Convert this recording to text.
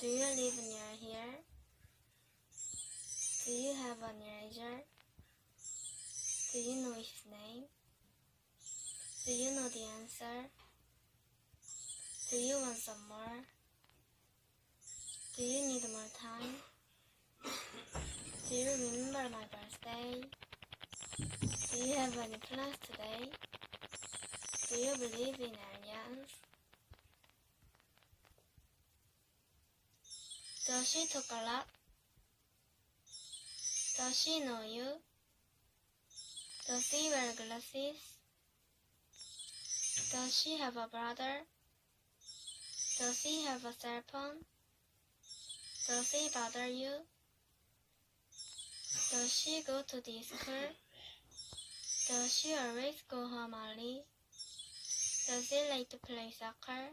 Do you live near here? Do you have a neighbor? Do you know his name? Do you know the answer? Do you want some more? Do you need more time? Do you remember my birthday? Do you have any plans today? Do you believe in aliens? Does she talk a lot? Does she know you? Does he wear glasses? Does she have a brother? Does he have a cell phone? Does he bother you? Does she go to this school? Does she always go home early? Does he like to play soccer?